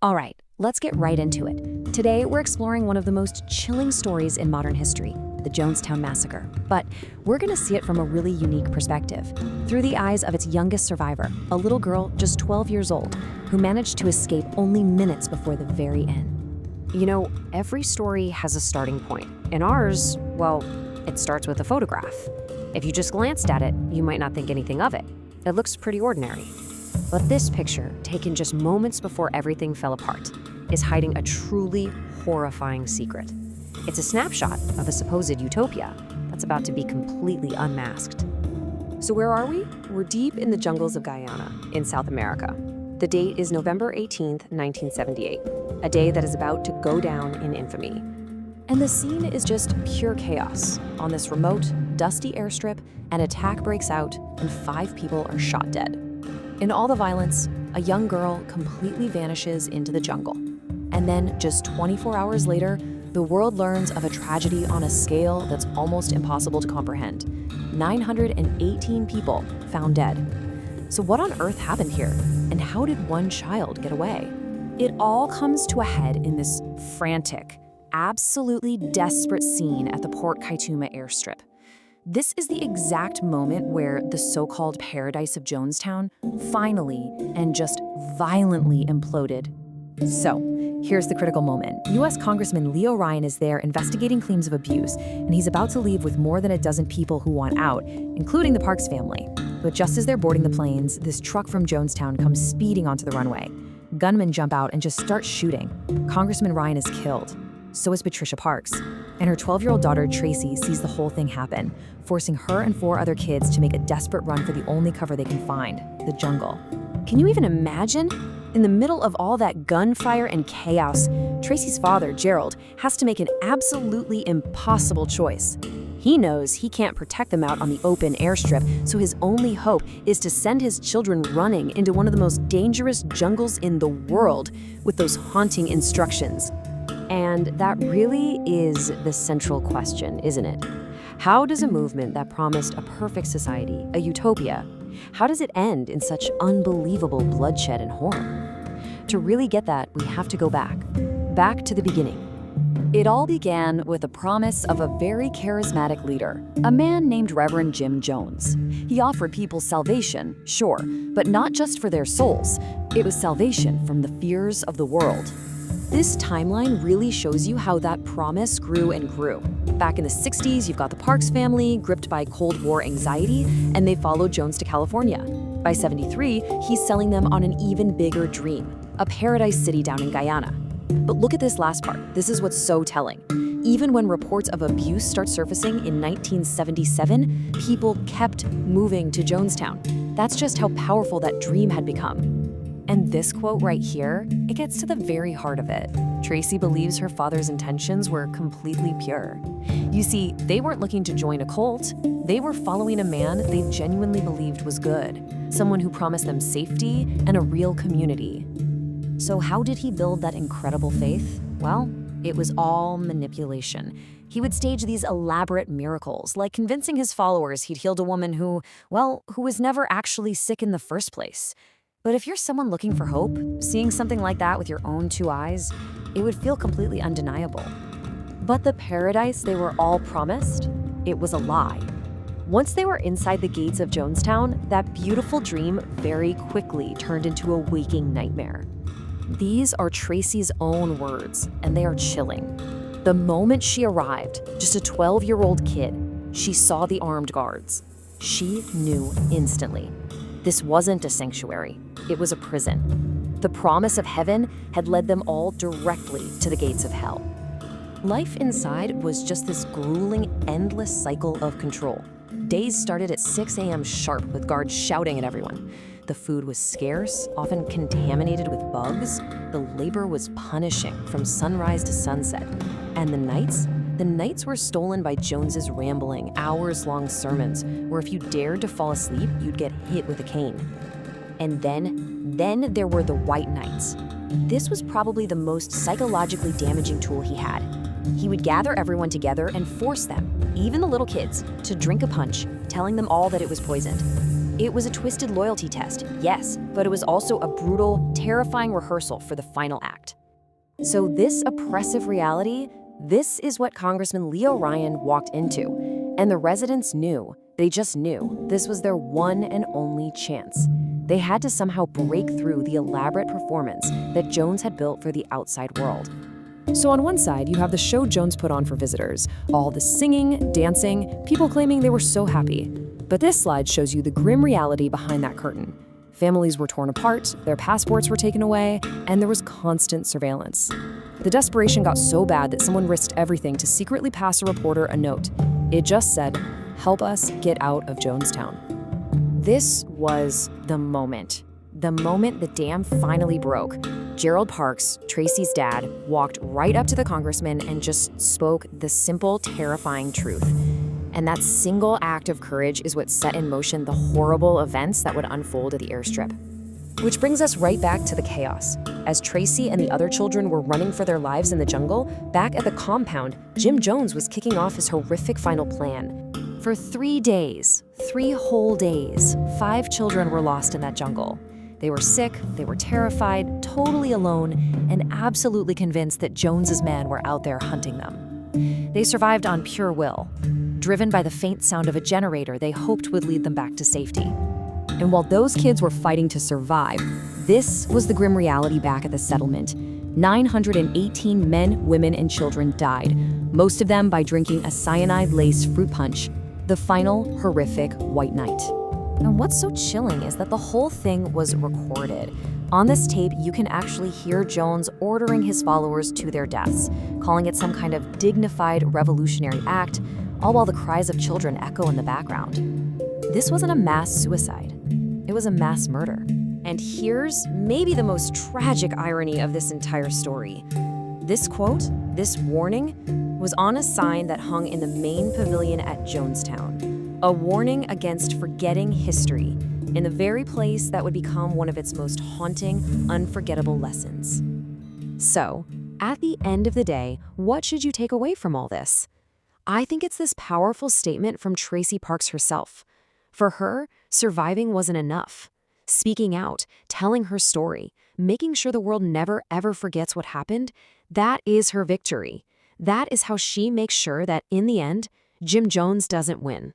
All right, let's get right into it. Today, we're exploring one of the most chilling stories in modern history, the Jonestown Massacre. But we're going to see it from a really unique perspective, through the eyes of its youngest survivor, a little girl just 12 years old, who managed to escape only minutes before the very end. You know, every story has a starting point, and ours, well, it starts with a photograph. If you just glanced at it, you might not think anything of it. It looks pretty ordinary. But this picture, taken just moments before everything fell apart, is hiding a truly horrifying secret. It's a snapshot of a supposed utopia that's about to be completely unmasked. So where are we? We're deep in the jungles of Guyana, in South America. The date is November 18th, 1978, a day that is about to go down in infamy. And the scene is just pure chaos. On this remote, dusty airstrip, an attack breaks out and 5 people are shot dead. In all the violence, a young girl completely vanishes into the jungle. And then, just 24 hours later, the world learns of a tragedy on a scale that's almost impossible to comprehend. 918 people found dead. So what on earth happened here? And how did one child get away? It all comes to a head in this frantic, absolutely desperate scene at the Port Kaituma airstrip. This is the exact moment where the so-called paradise of Jonestown finally and just violently imploded. So, here's the critical moment. U.S. Congressman Leo Ryan is there investigating claims of abuse, and he's about to leave with more than a dozen people who want out, including the Parks family. But just as they're boarding the planes, this truck from Jonestown comes speeding onto the runway. Gunmen jump out and just start shooting. Congressman Ryan is killed. So is Patricia Parks. And her 12-year-old daughter, Tracy, sees the whole thing happen, forcing her and 4 other kids to make a desperate run for the only cover they can find, the jungle. Can you even imagine? In the middle of all that gunfire and chaos, Tracy's father, Gerald, has to make an absolutely impossible choice. He knows he can't protect them out on the open airstrip, so his only hope is to send his children running into one of the most dangerous jungles in the world with those haunting instructions. And that really is the central question, isn't it? How does a movement that promised a perfect society, a utopia, how does it end in such unbelievable bloodshed and horror? To really get that, we have to go back to the beginning. It all began with the promise of a very charismatic leader, a man named Reverend Jim Jones. He offered people salvation, sure, but not just for their souls. It was salvation from the fears of the world. This timeline really shows you how that promise grew and grew. Back in the 60s, you've got the Parks family, gripped by Cold War anxiety, and they followed Jones to California. By 73, he's selling them on an even bigger dream, a paradise city down in Guyana. But look at this last part. This is what's so telling. Even when reports of abuse start surfacing in 1977, people kept moving to Jonestown. That's just how powerful that dream had become. And this quote right here, it gets to the very heart of it. Tracy believes her father's intentions were completely pure. You see, they weren't looking to join a cult. They were following a man they genuinely believed was good, someone who promised them safety and a real community. So how did he build that incredible faith? Well, it was all manipulation. He would stage these elaborate miracles, like convincing his followers he'd healed a woman who was never actually sick in the first place. But if you're someone looking for hope, seeing something like that with your own 2 eyes, it would feel completely undeniable. But the paradise they were all promised, it was a lie. Once they were inside the gates of Jonestown, that beautiful dream very quickly turned into a waking nightmare. These are Tracy's own words, and they are chilling. The moment she arrived, just a 12-year-old kid, she saw the armed guards. She knew instantly. This wasn't a sanctuary, it was a prison. The promise of heaven had led them all directly to the gates of hell. Life inside was just this grueling, endless cycle of control. Days started at 6 a.m. sharp with guards shouting at everyone. The food was scarce, often contaminated with bugs. The labor was punishing from sunrise to sunset. And the nights were stolen by Jones's rambling, hours-long sermons, where if you dared to fall asleep, you'd get hit with a cane. And then there were the white nights. This was probably the most psychologically damaging tool he had. He would gather everyone together and force them, even the little kids, to drink a punch, telling them all that it was poisoned. It was a twisted loyalty test, yes, but it was also a brutal, terrifying rehearsal for the final act. So this oppressive reality, this is what Congressman Leo Ryan walked into. And the residents knew, they just knew, this was their one and only chance. They had to somehow break through the elaborate performance that Jones had built for the outside world. So on one side, you have the show Jones put on for visitors, all the singing, dancing, people claiming they were so happy. But this slide shows you the grim reality behind that curtain. Families were torn apart, their passports were taken away, and there was constant surveillance. The desperation got so bad that someone risked everything to secretly pass a reporter a note. It just said, "Help us get out of Jonestown." This was the moment. The moment the dam finally broke. Gerald Park, Tracy's dad, walked right up to the congressman and just spoke the simple, terrifying truth. And that single act of courage is what set in motion the horrible events that would unfold at the airstrip. Which brings us right back to the chaos. As Tracy and the other children were running for their lives in the jungle, back at the compound, Jim Jones was kicking off his horrific final plan. For 3 days, 3 whole days, 5 children were lost in that jungle. They were sick, they were terrified, totally alone, and absolutely convinced that Jones's men were out there hunting them. They survived on pure will, driven by the faint sound of a generator they hoped would lead them back to safety. And while those kids were fighting to survive, this was the grim reality back at the settlement. 918 men, women, and children died, most of them by drinking a cyanide-laced fruit punch, the final horrific white night. And what's so chilling is that the whole thing was recorded. On this tape, you can actually hear Jones ordering his followers to their deaths, calling it some kind of dignified revolutionary act, all while the cries of children echo in the background. This wasn't a mass suicide. It was a mass murder. And here's maybe the most tragic irony of this entire story. This quote, this warning, was on a sign that hung in the main pavilion at Jonestown. A warning against forgetting history in the very place that would become one of its most haunting, unforgettable lessons. So, at the end of the day, what should you take away from all this? I think it's this powerful statement from Tracy Parks herself. For her, surviving wasn't enough. Speaking out, telling her story, making sure the world never ever forgets what happened, that is her victory. That is how she makes sure that, in the end, Jim Jones doesn't win.